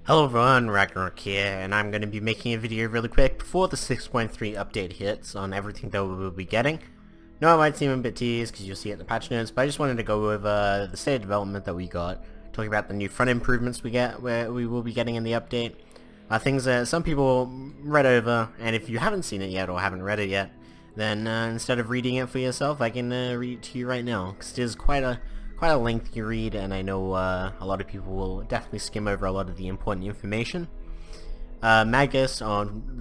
Hello everyone, Ragnarok here, and I'm going to be making a video really quick before the 6.3 update hits on everything that we will be getting. No, it might seem a bit tedious because you'll see it in the patch notes, but I just wanted to go over the state of development that we got, talking about the new front improvements we will be getting in the update, things that some people read over, and if you haven't seen it yet or haven't read it yet, then instead of reading it for yourself, I can read it to you right now, because it is quite a lengthy read, and I know a lot of people will definitely skim over a lot of the important information. Magus,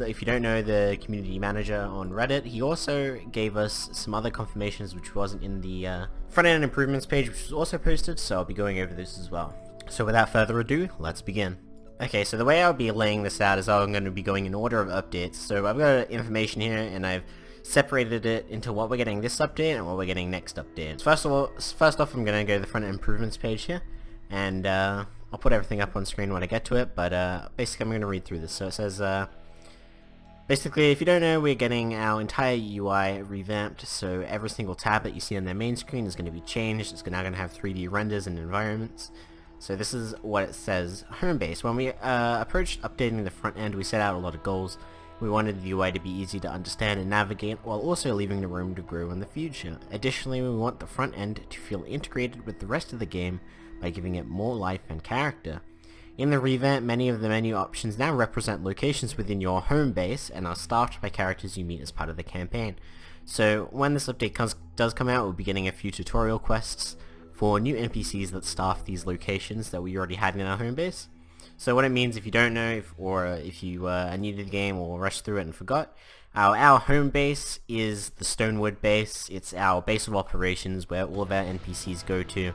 if you don't know, the community manager on Reddit, he also gave us some other confirmations which wasn't in the front-end improvements page, which was also posted, so I'll be going over this as well. So without further ado, let's begin. Okay, so the way I'll be laying this out is I'm going to be going in order of updates. So I've got information here, and I've separated it into what we're getting this update and what we're getting next update. First off, I'm going to go to the front improvements page here, and I'll put everything up on screen when I get to it, but basically I'm going to read through this. So it says, basically, if you don't know, we're getting our entire UI revamped, so every single tab that you see on their main screen is going to be changed. It's now going to have 3D renders and environments. So this is what it says. Home base. When we approached updating the front end, we set out a lot of goals. We wanted the UI to be easy to understand and navigate, while also leaving the room to grow in the future. Additionally, we want the front end to feel integrated with the rest of the game by giving it more life and character. In the revamp, many of the menu options now represent locations within your home base and are staffed by characters you meet as part of the campaign. So when this update does come out, we'll be getting a few tutorial quests for new NPCs that staff these locations that we already had in our home base. So what it means, if you don't know, if you are new to the game or rushed through it and forgot, our home base is the Stonewood base. It's our base of operations where all of our NPCs go to,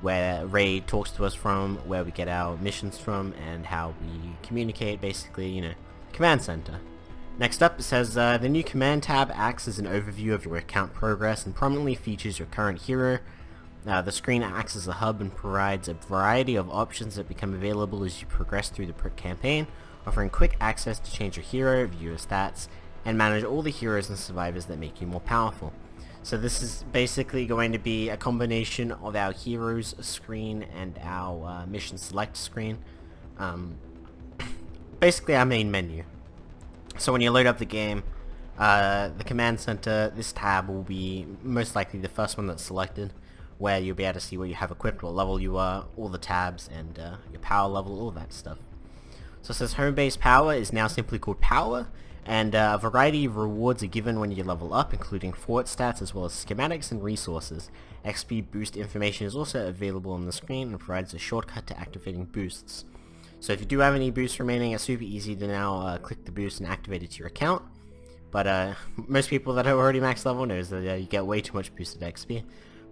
where Ray talks to us from, where we get our missions from, and how we communicate, basically, you know, command center. Next up, it says, the new command tab acts as an overview of your account progress and prominently features your current hero. The screen acts as a hub and provides a variety of options that become available as you progress through the campaign, offering quick access to change your hero, view your stats, and manage all the heroes and survivors that make you more powerful. So this is basically going to be a combination of our heroes screen and our mission select screen. Basically our main menu. So when you load up the game, the command center, this tab will be most likely the first one that's selected, where you'll be able to see where you have equipped, what level you are, all the tabs, and your power level, all that stuff. So it says home base power is now simply called power, and a variety of rewards are given when you level up, including fort stats as well as schematics and resources. XP boost information is also available on the screen and provides a shortcut to activating boosts. So if you do have any boosts remaining, it's super easy to now click the boost and activate it to your account. But most people that are already max level knows that you get way too much boosted XP.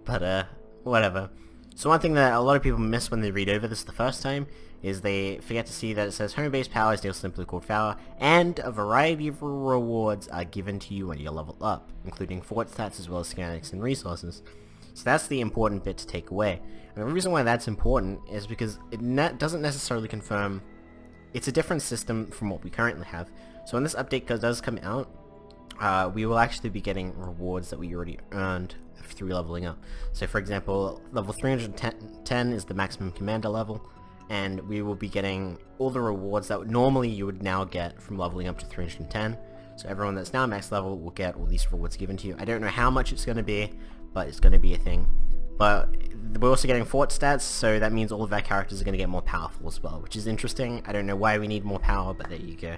But whatever. So one thing that a lot of people miss when they read over this the first time is they forget to see that it says home base power is now simply called power, and a variety of rewards are given to you when you level up, including fort stats as well as schematics and resources. So that's the important bit to take away. And the reason why that's important is because it doesn't necessarily confirm it's a different system from what we currently have. So when this update does come out, we will actually be getting rewards that we already earned through leveling up. So for example, level 310 is the maximum commander level, and we will be getting all the rewards that normally you would now get from leveling up to 310. So everyone that's now max level will get all these rewards given to you. I don't know how much it's going to be, but it's going to be a thing. But we're also getting fort stats, so that means all of our characters are going to get more powerful as well, which is interesting. I don't know why we need more power, but there you go.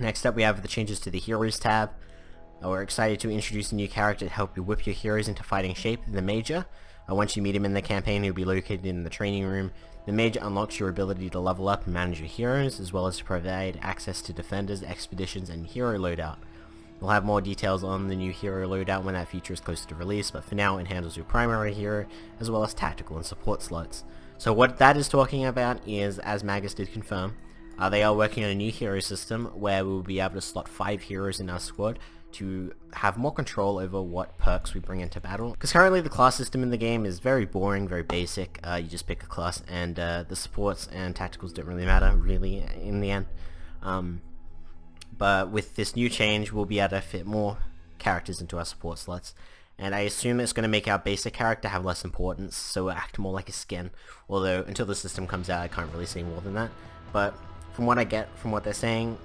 Next up, we have the changes to the Heroes tab. We're excited to introduce a new character to help you whip your heroes into fighting shape, the Major. Once you meet him in the campaign, he'll be located in the training room. The Major unlocks your ability to level up and manage your heroes, as well as to provide access to defenders, expeditions, and hero loadout. We'll have more details on the new hero loadout when that feature is closer to release, but for now it handles your primary hero, as well as tactical and support slots. So what that is talking about is, as Magus did confirm, they are working on a new hero system where we will be able to slot 5 heroes in our squad to have more control over what perks we bring into battle. Because currently the class system in the game is very boring, very basic. You just pick a class, and the supports and tacticals don't really matter, really, in the end. But with this new change, we'll be able to fit more characters into our support slots, and I assume it's going to make our basic character have less importance, so act more like a skin, although until the system comes out I can't really say more than that. But from what I get from what they're saying,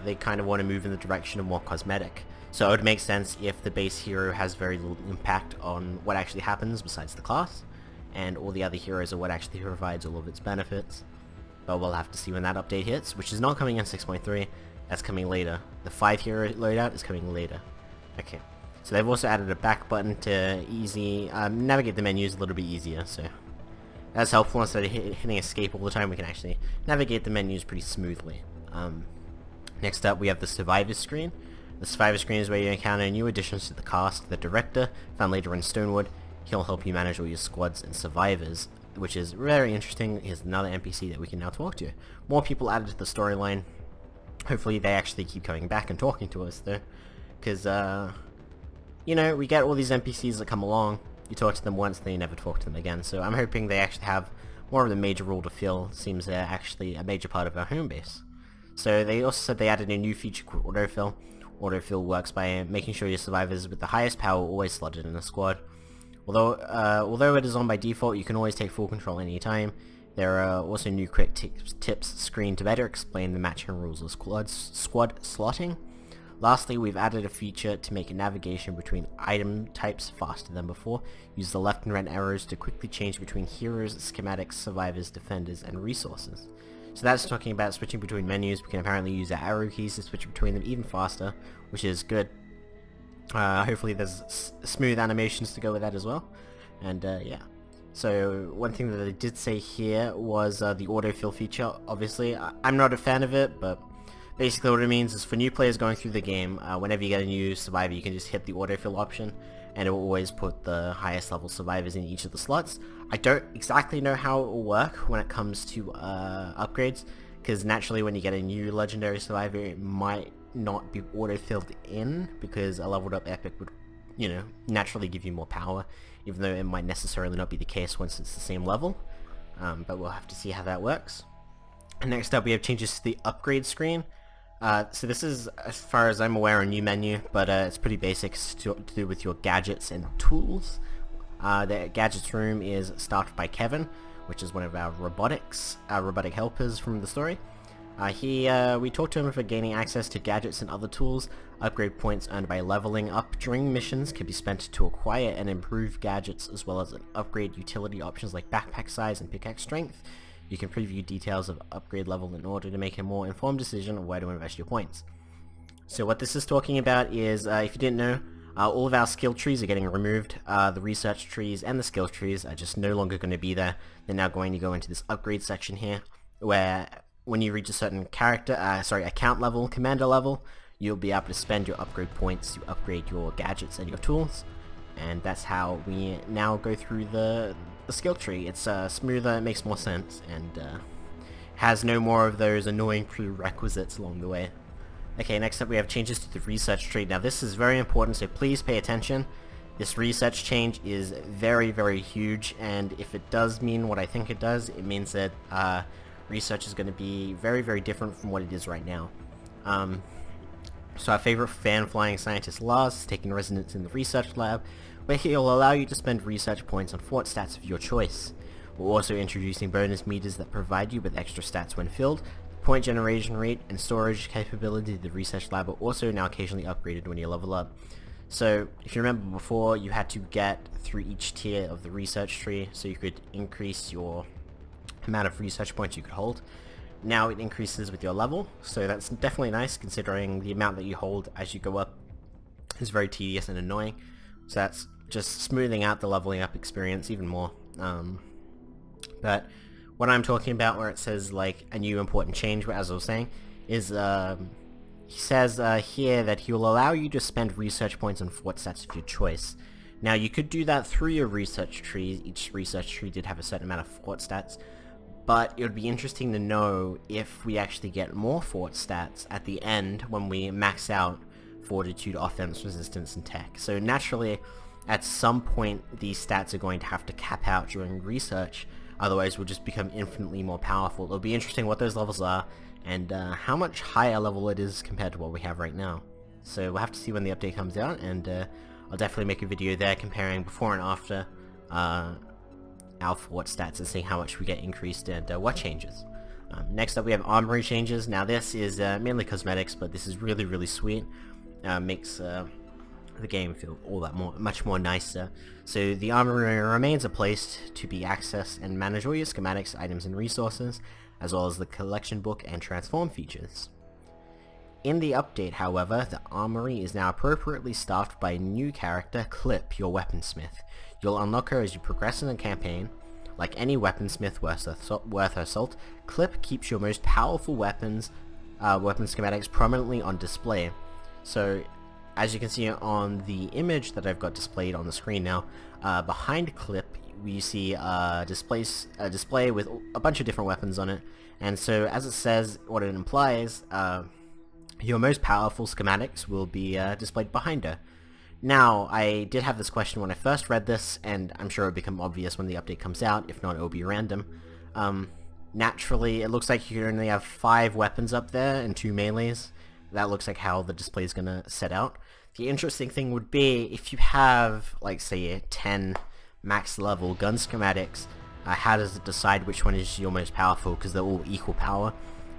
they kind of want to move in the direction of more cosmetic. So it would make sense if the base hero has very little impact on what actually happens besides the class, and all the other heroes are what actually provides all of its benefits. But we'll have to see when that update hits, which is not coming in 6.3, that's coming later. The 5 hero loadout is coming later. Okay, so they've also added a back button to navigate the menus a little bit easier, so that's helpful. Instead of hitting escape all the time, we can actually navigate the menus pretty smoothly. Next up we have the survivors screen. The survivor screen is where you encounter new additions to the cast. The director, found later in Stonewood, he'll help you manage all your squads and survivors, which is very interesting. Here's another NPC that we can now talk to. More people added to the storyline. Hopefully they actually keep coming back and talking to us though, because you know, we get all these NPCs that come along, you talk to them once, then you never talk to them again, so I'm hoping they actually have more of the major role to fill. Seems they're actually a major part of our home base. So they also said they added a new feature called autofill. Autofill works by making sure your survivors with the highest power are always slotted in a squad. Although it is on by default, you can always take full control anytime. There are also new quick tips screened to better explain the matching rules of squad slotting. Lastly, we've added a feature to make navigation between item types faster than before. Use the left and right arrows to quickly change between heroes, schematics, survivors, defenders, and resources. So that's talking about switching between menus. We can apparently use our arrow keys to switch between them even faster, which is good. Hopefully there's smooth animations to go with that as well. And yeah. So one thing that they did say here was the autofill feature. Obviously, I'm not a fan of it, but basically what it means is for new players going through the game, whenever you get a new survivor, you can just hit the autofill option, and it will always put the highest level survivors in each of the slots. I don't exactly know how it will work when it comes to upgrades, because naturally when you get a new legendary survivor, it might not be auto-filled in, because a leveled up epic would, you know, naturally give you more power, even though it might necessarily not be the case once it's the same level. But we'll have to see how that works. And next up we have changes to the upgrade screen. So this is, as far as I'm aware, a new menu, but it's pretty basic to do with your gadgets and tools. The gadgets room is staffed by Kevin, which is one of our robotic helpers from the story. We talked to him for gaining access to gadgets and other tools. Upgrade points earned by leveling up during missions can be spent to acquire and improve gadgets, as well as upgrade utility options like backpack size and pickaxe strength. You can preview details of upgrade level in order to make a more informed decision on where to invest your points. So what this is talking about is, if you didn't know, all of our skill trees are getting removed. The research trees and the skill trees are just no longer going to be there. They're now going to go into this upgrade section here, where when you reach a certain account level, commander level, you'll be able to spend your upgrade points to upgrade your gadgets and your tools. And that's how we now go through the skill tree. It's smoother, it makes more sense, and has no more of those annoying prerequisites along the way. Okay, next up we have changes to the research tree. Now this is very important, so please pay attention. This research change is very, very huge, and if it does mean what I think it does, it means that research is going to be very, very different from what it is right now. So our favorite fan flying scientist Lars is taking residence in the research lab, where he'll allow you to spend research points on fort stats of your choice. We're also introducing bonus meters that provide you with extra stats when filled. The point generation rate and storage capability of the research lab are also now occasionally upgraded when you level up. So if you remember before, you had to get through each tier of the research tree so you could increase your amount of research points you could hold. Now it increases with your level, so that's definitely nice, considering the amount that you hold as you go up is very tedious and annoying. So that's just smoothing out the leveling up experience even more. But what I'm talking about, where it says like a new important change, as I was saying, is he says here that he will allow you to spend research points on fort stats of your choice. Now you could do that through your research trees. Each research tree did have a certain amount of fort stats, but it would be interesting to know if we actually get more fort stats at the end when we max out fortitude, offense, resistance, and tech. So naturally, at some point, these stats are going to have to cap out during research, otherwise we'll just become infinitely more powerful. It'll be interesting what those levels are, and how much higher level it is compared to what we have right now. So we'll have to see when the update comes out, and I'll definitely make a video there comparing before and after our Fort stats and seeing how much we get increased and what changes. Next up we have Armory Changes. Now this is mainly cosmetics, but this is really sweet. Makes the game feel much more nicer. So the armory remains a place to be accessed and manage all your schematics, items and resources, as well as the collection book and transform features. In the update, however, the armory is now appropriately staffed by a new character, Clip, your weaponsmith. You'll unlock her as you progress in the campaign. Like any weaponsmith worth her salt, Clip keeps your most powerful weapon schematics prominently on display. So, as you can see on the image that I've got displayed on the screen now, behind Clip we see a display with a bunch of different weapons on it, and so as it says, what it implies, your most powerful schematics will be displayed behind her. Now, I did have this question when I first read this, and I'm sure it'll become obvious when the update comes out. If not, it'll be random. Naturally, it looks like you only have 5 weapons up there and 2 melees. That looks like how the display is going to set out. The interesting thing would be, if you have, like, say, 10 max level gun schematics, how does it decide which one is your most powerful, because they're all equal power?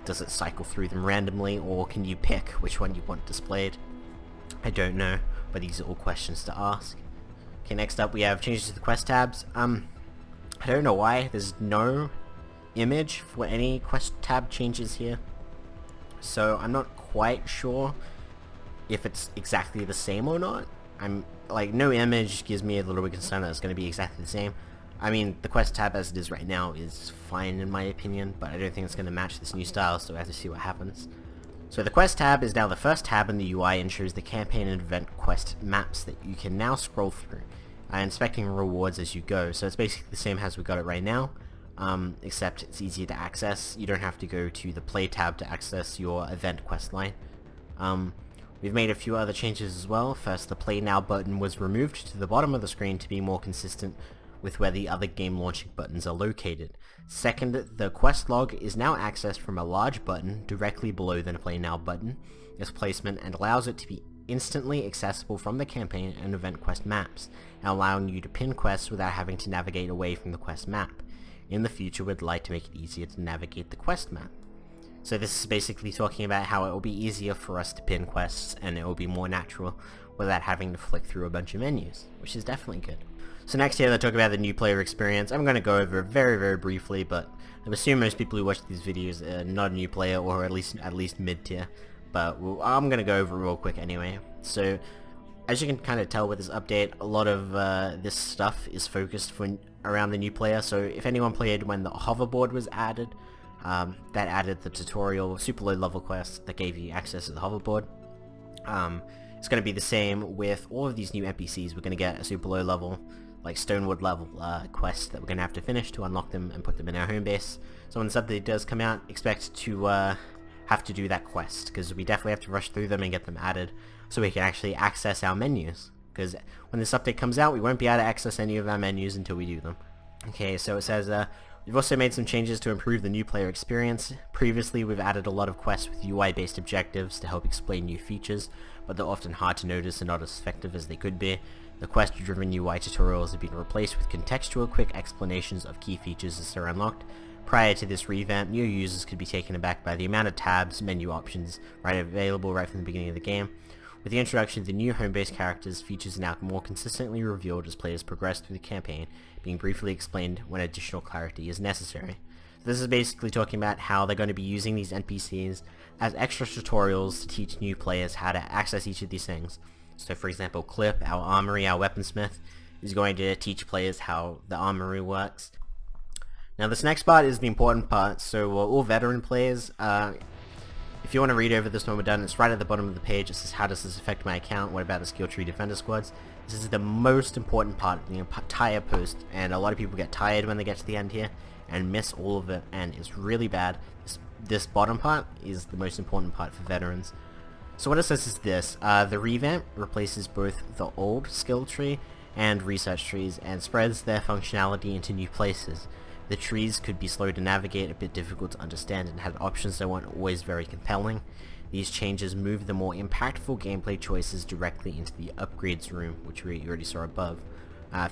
Does it cycle through them randomly, or can you pick which one you want displayed? I don't know, but these are all questions to ask. Okay, next up we have changes to the quest tabs. I don't know why there's no image for any quest tab changes here, so I'm not quite sure if it's exactly the same or not. I'm like, no image gives me a little bit concerned that it's going to be exactly the same. I mean, the quest tab as it is right now is fine in my opinion, but I don't think it's going to match this new style, so I have to see what happens. So the quest tab is now the first tab in the UI and shows the campaign and event quest maps that you can now scroll through, inspecting rewards as you go. So it's basically the same as we got it right now, except it's easier to access. You don't have to go to the play tab to access your event quest line. We've made a few other changes as well. First, the play now button was removed to the bottom of the screen to be more consistent with where the other game launching buttons are located. Second, the quest log is now accessed from a large button directly below the play now button. Its placement and allows it to be instantly accessible from the campaign and event quest maps, and allowing you to pin quests without having to navigate away from the quest map. In the future, we'd like to make it easier to navigate the quest map. So this is basically talking about how it will be easier for us to pin quests, and it will be more natural without having to flick through a bunch of menus, which is definitely good. So next here, they'll talk about the new player experience. I'm going to go over it very briefly, but I assume most people who watch these videos are not a new player, or at least mid-tier. But I'm going to go over it real quick anyway. So, as you can kind of tell with this update, a lot of this stuff is focused around the new player. So if anyone played when the hoverboard was added, that added the tutorial super low level quest that gave you access to the hoverboard. It's going to be the same with all of these new NPCs. We're going to get a super low level, like Stonewood level quest that we're going to have to finish to unlock them and put them in our home base. So when this update does come out, expect to have to do that quest, because we definitely have to rush through them and get them added so we can actually access our menus, because when this update comes out we won't be able to access any of our menus until we do them. Okay, so it says we've also made some changes to improve the new player experience. Previously we've added a lot of quests with UI based objectives to help explain new features, but they're often hard to notice and not as effective as they could be. The quest driven UI tutorials have been replaced with contextual quick explanations of key features as they're unlocked. Prior to this revamp, new users could be taken aback by the amount of tabs, menu options, available right from the beginning of the game. With the introduction of the new home-based characters, features are now more consistently revealed as players progress through the campaign, being briefly explained when additional clarity is necessary. This is basically talking about how they're going to be using these NPCs as extra tutorials to teach new players how to access each of these things. So for example, Clip, our armory, our weaponsmith, is going to teach players how the armory works. Now this next part is the important part, so all veteran players, if you want to read over this when we're done, it's right at the bottom of the page. It says, how does this affect my account? What about the skill tree defender squads? This is the most important part of the entire post, and a lot of people get tired when they get to the end here and miss all of it, and it's really bad. This bottom part is the most important part for veterans. So what it says is this: the revamp replaces both the old skill tree and research trees and spreads their functionality into new places. The trees could be slow to navigate, a bit difficult to understand, and had options that weren't always very compelling. These changes move the more impactful gameplay choices directly into the upgrades room, which we already saw above.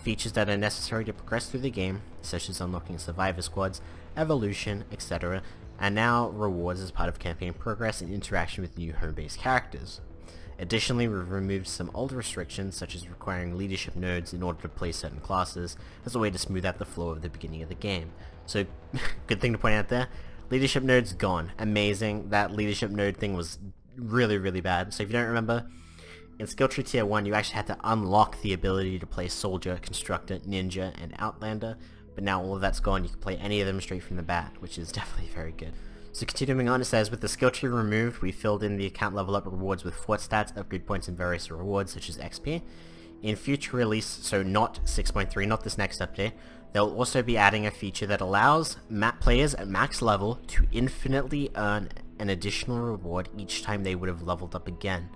Features that are necessary to progress through the game, such as unlocking survivor squads, evolution, etc., are now rewards as part of campaign progress and interaction with new home-based characters. Additionally, we've removed some old restrictions, such as requiring leadership nodes in order to play certain classes, as a way to smooth out the flow of the beginning of the game. So, good thing to point out there, leadership nodes gone. Amazing. That leadership node thing was really, really bad. So if you don't remember, in Skill Tree Tier 1, you actually had to unlock the ability to play Soldier, Constructor, Ninja, and Outlander, but now all of that's gone. You can play any of them straight from the bat, which is definitely very good. So continuing on, it says, with the skill tree removed, we filled in the account level up rewards with fort stats, upgrade points, and various rewards such as XP. In future release, so not 6.3, not this next update, they'll also be adding a feature that allows map players at max level to infinitely earn an additional reward each time they would have leveled up again.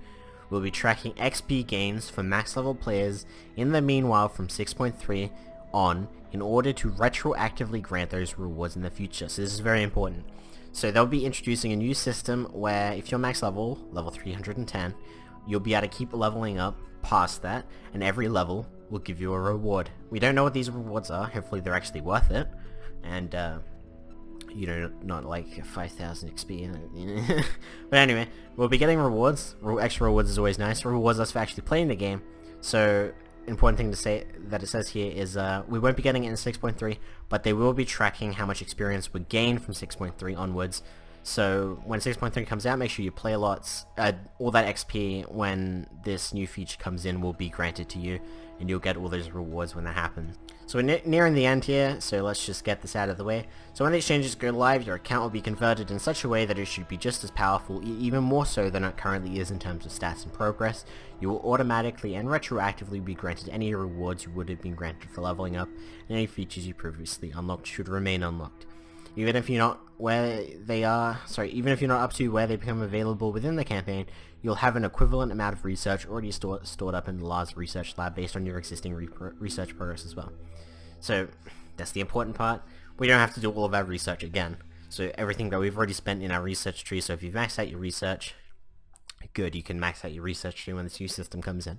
We'll be tracking XP gains for max level players in the meanwhile from 6.3 on in order to retroactively grant those rewards in the future. So this is very important. So they'll be introducing a new system where if you're max level 310, you'll be able to keep leveling up past that, and every level will give you a reward. We don't know what these rewards are. Hopefully they're actually worth it, and you know, not like 5,000 XP. But anyway, we'll be getting rewards. Extra rewards is always nice. Rewards us for actually playing the game. So important thing to say that it says here is we won't be getting it in 6.3, but they will be tracking how much experience we gain from 6.3 onwards. So when 6.3 comes out, make sure you play a lot. All that XP when this new feature comes in will be granted to you, and you'll get all those rewards when that happens. So we're nearing the end here, so let's just get this out of the way. So when these changes go live, your account will be converted in such a way that it should be just as powerful, even more so than it currently is in terms of stats and progress. You will automatically and retroactively be granted any rewards you would have been granted for leveling up, and any features you previously unlocked should remain unlocked. Even if you're not even if you're not up to where they become available within the campaign, you'll have an equivalent amount of research already stored up in the Lars research lab based on your existing research progress as well. So that's the important part. We don't have to do all of our research again. So everything that we've already spent in our research tree, so if you've maxed out your research, good, you can max out your research tree when this new system comes in.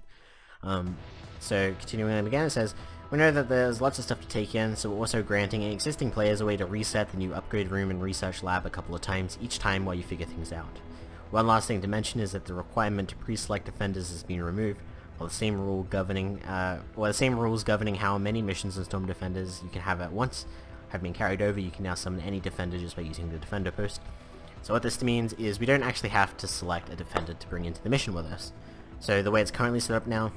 So continuing on again, it says, we know that there's lots of stuff to take in, so we're also granting existing players a way to reset the new upgrade room and research lab a couple of times each time while you figure things out. One last thing to mention is that the requirement to pre-select defenders has been removed, while the same rules governing how many missions and storm defenders you can have at once have been carried over. You can now summon any defender just by using the defender post. So what this means is we don't actually have to select a defender to bring into the mission with us. So the way it's currently set up now,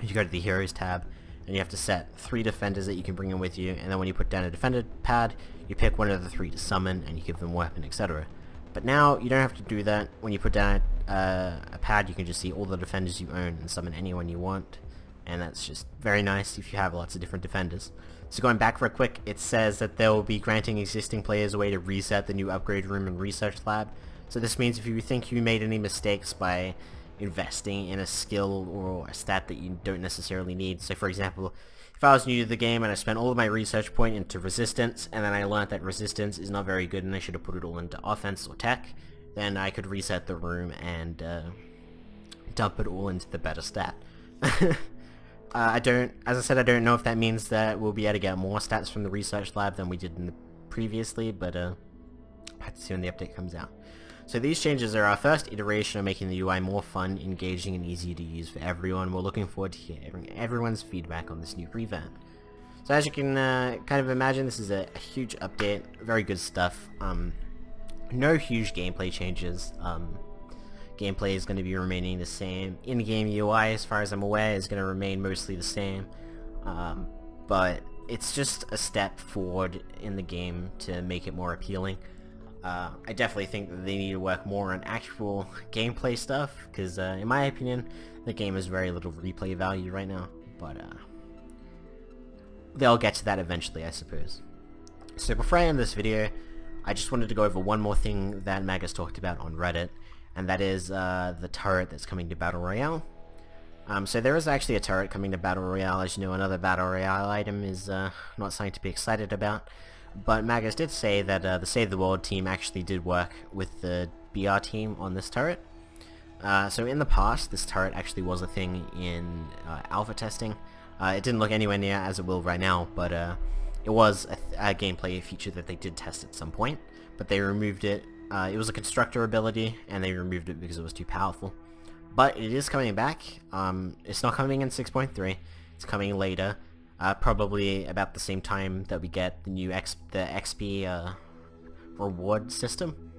you go to the Heroes tab, and you have to set 3 defenders that you can bring in with you, and then when you put down a defender pad, you pick one of the 3 to summon, and you give them weapon, etc. But now, you don't have to do that. When you put down a pad, you can just see all the defenders you own and summon anyone you want, and that's just very nice if you have lots of different defenders. So going back for a quick, it says that they'll be granting existing players a way to reset the new upgrade room and research lab. So this means if you think you made any mistakes by investing in a skill or a stat that you don't necessarily need. So for example, if I was new to the game and I spent all of my research point into resistance, and then I learned that resistance is not very good and I should have put it all into offense or tech, then I could reset the room and dump it all into the better stat. As I said, I don't know if that means that we'll be able to get more stats from the research lab than we did in the previously, but I have to see when the update comes out. So these changes are our first iteration of making the UI more fun, engaging, and easy to use for everyone. We're looking forward to hearing everyone's feedback on this new revamp. So as you can kind of imagine, this is a huge update, very good stuff. No huge gameplay changes. Gameplay is going to be remaining the same. In-game UI, as far as I'm aware, is going to remain mostly the same. But it's just a step forward in the game to make it more appealing. I definitely think that they need to work more on actual gameplay stuff, because in my opinion, the game has very little replay value right now, but they'll get to that eventually, I suppose. So before I end this video, I just wanted to go over one more thing that Magus talked about on Reddit, and that is the turret that's coming to Battle Royale. So there is actually a turret coming to Battle Royale. As you know, another Battle Royale item is not something to be excited about. But Magus did say that the Save the World team actually did work with the BR team on this turret. So in the past, this turret actually was a thing in alpha testing. It didn't look anywhere near as it will right now, but it was a gameplay feature that they did test at some point, but they removed it. It was a constructor ability, and they removed it because it was too powerful. But it is coming back. It's not coming in 6.3. It's coming later, probably about the same time that we get the new XP reward system,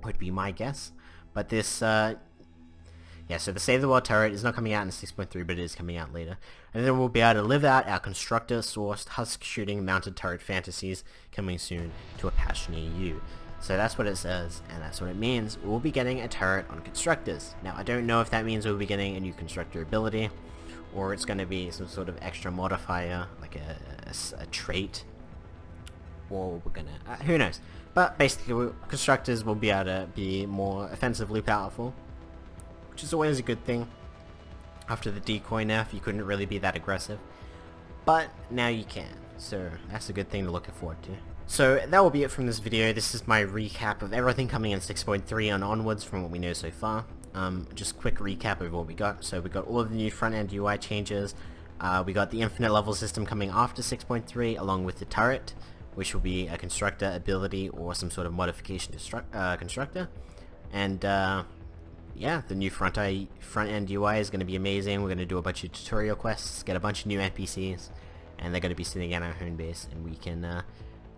would be my guess. But this, yeah, so the Save the World turret is not coming out in 6.3, but it is coming out later. And then we'll be able to live out our constructor-sourced husk shooting mounted turret fantasies coming soon to a patch near you. So that's what it says, and that's what it means. We'll be getting a turret on constructors. Now, I don't know if that means we'll be getting a new constructor ability, or it's going to be some sort of extra modifier, like a trait, or we're going to... who knows. But basically, constructors will be able to be more offensively powerful, which is always a good thing. After the decoy nerf, you couldn't really be that aggressive, but now you can, so that's a good thing to look forward to. So that will be it from this video. This is my recap of everything coming in 6.3 and onwards from what we know so far. Just quick recap of what we got. So we got all of the new front-end UI changes. We got the infinite level system coming after 6.3 along with the turret, which will be a constructor ability or some sort of modification constructor. And yeah, the new front-end UI is going to be amazing. We're going to do a bunch of tutorial quests, get a bunch of new NPCs, and they're going to be sitting in our home base, and we can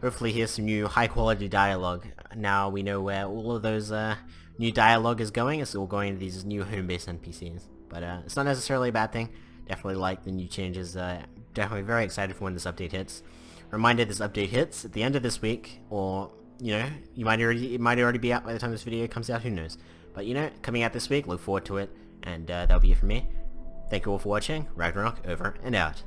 hopefully hear some new high-quality dialogue. Now we know where all of those new dialogue is going. It's all going to these new home-based NPCs. But it's not necessarily a bad thing. Definitely like the new changes. Definitely very excited for when this update hits. Reminder, this update hits at the end of this week, or, you know, it might already be out by the time this video comes out, who knows. But, you know, coming out this week, look forward to it, and that'll be it from me. Thank you all for watching. Ragnarok over and out.